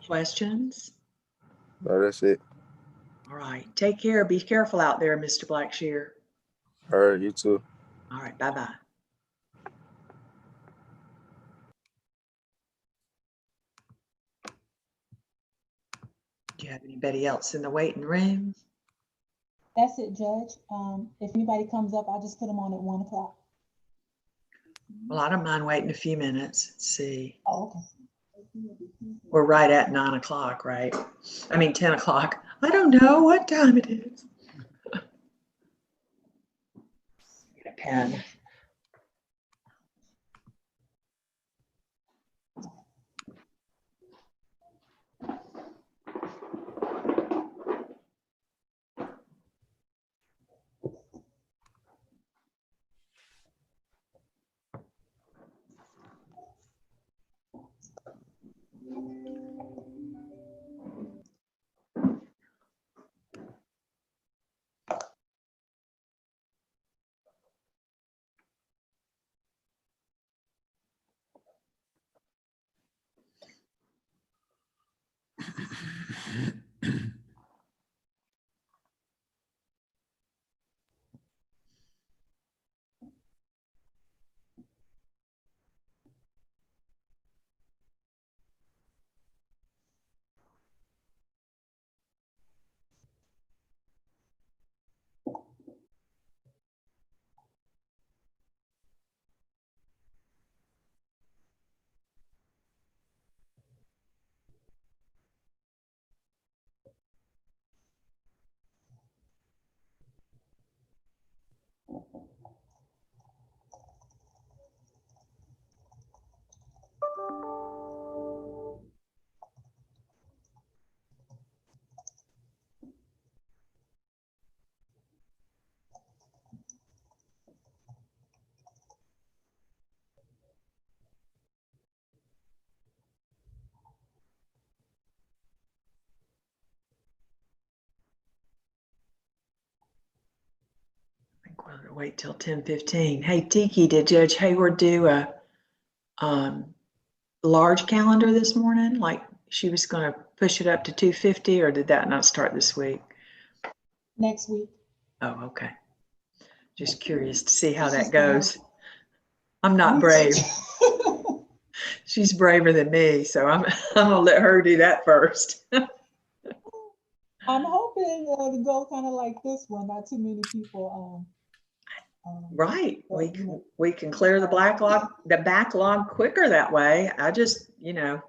Questions? No, that's it. All right. Take care. Be careful out there, Mr. Blackshear. All right, you too. All right. Bye-bye. Do you have anybody else in the waiting room? That's it, Judge. If anybody comes up, I'll just put them on at 1 o'clock. Well, I don't mind waiting a few minutes. Let's see. Oh, okay. We're right at 9 o'clock, right? I mean, 10 o'clock. I don't know what time it is. Get a pen. I think we'll wait till 10:15. Hey, Tiki, did Judge Hayward do a large calendar this morning? Like she was going to push it up to 250, or did that not start this week? Next week. Oh, okay. Just curious to see how that goes. I'm not Me brave. too. She's braver than me, so I'm gonna let her do that first. I'm hoping to go kind of like this one, not too many people. Right. But, you know, We can clear the backlog quicker that way. I just, oh, yeah.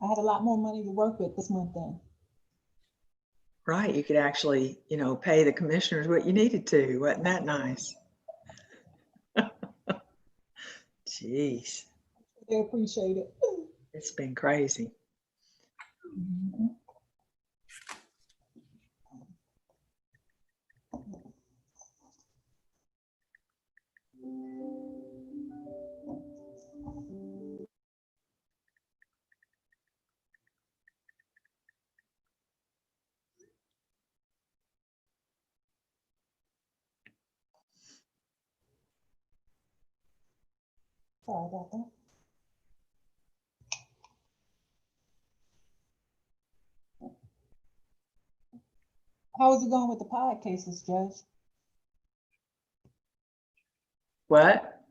I had a lot more money to work with this month then. right, you could actually, pay the commissioners what you needed to. Wasn't that nice? Jeez, They appreciate it. it's been crazy. Mhm. Sorry about that. How is it going with the pod cases, Judge? What?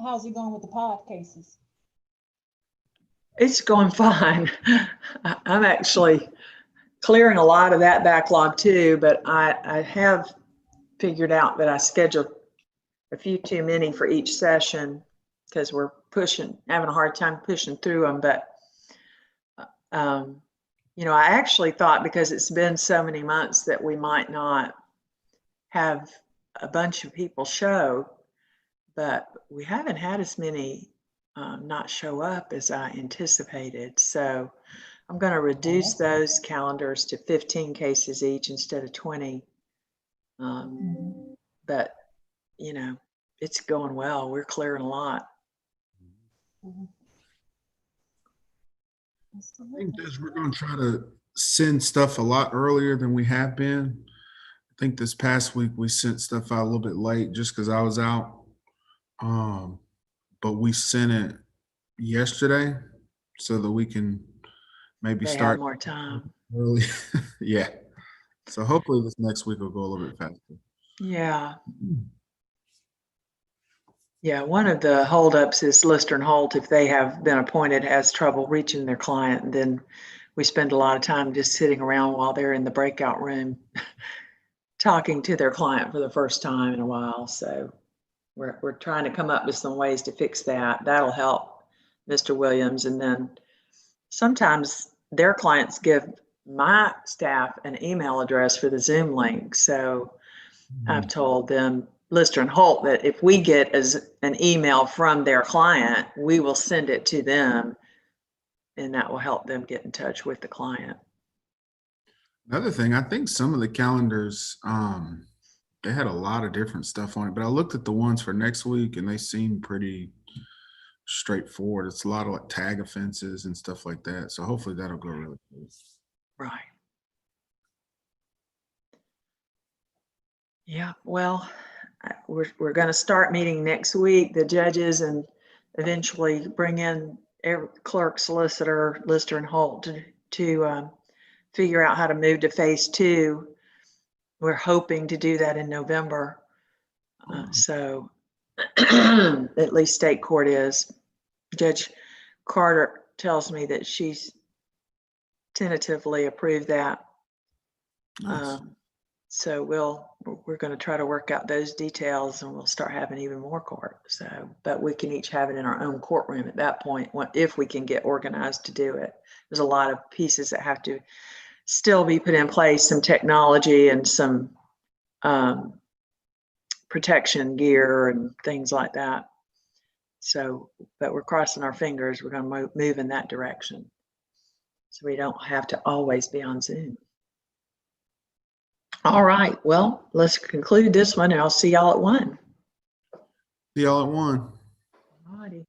How's it going with the pod cases? It's going fine. I'm actually clearing a lot of that backlog too, but I have figured out that I scheduled a few too many for each session because we're having a hard time pushing through them. But, I actually thought because it's been so many months that we might not have a bunch of people show, but we haven't had as many not show up as I anticipated. So I'm going to reduce those calendars to 15 cases each instead of 20. But, it's going well. We're clearing a lot. I think we're going to try to send stuff a lot earlier than we have been. I think this past week we sent stuff out a little bit late just because I was out. but we sent it yesterday so that we can maybe They have start more time. early. Yeah. So hopefully this next week will go a little bit faster. Yeah. Yeah, one of the holdups is Lister and Holt, if they have been appointed, has trouble reaching their client, and then we spend a lot of time just sitting around while they're in the breakout room talking to their client for the first time in a while. So we're trying to come up with some ways to fix that. That'll help Mr. Williams. And then sometimes their clients give my staff an email address for the Zoom link. So I've told them, Lister and Holt, that if we get an email from their client, we will send it to them, and that will help them get in touch with the client. Another thing, I think some of the calendars, they had a lot of different stuff on it, but I looked at the ones for next week and they seem pretty straightforward. It's a lot of like tag offenses and stuff like that. So hopefully that'll go really good. Right. Yeah, well, we're going to start meeting next week, the judges, and eventually bring in clerk, solicitor, Lister and Holt to figure out how to move to phase 2. We're hoping to do that in November. So at least state court is. Judge Carter tells me that she's tentatively approved that. Nice. So we're going to try to work out those details, and we'll start having even more court. So, but we can each have it in our own courtroom at that point, if we can get organized to do it. There's a lot of pieces that have to still be put in place, some technology and some protection gear and things like that. So, but we're crossing our fingers. We're going to move in that direction, so we don't have to always be on Zoom. All right, well, let's conclude this one, and I'll see y'all at 1. See y'all at 1. All righty.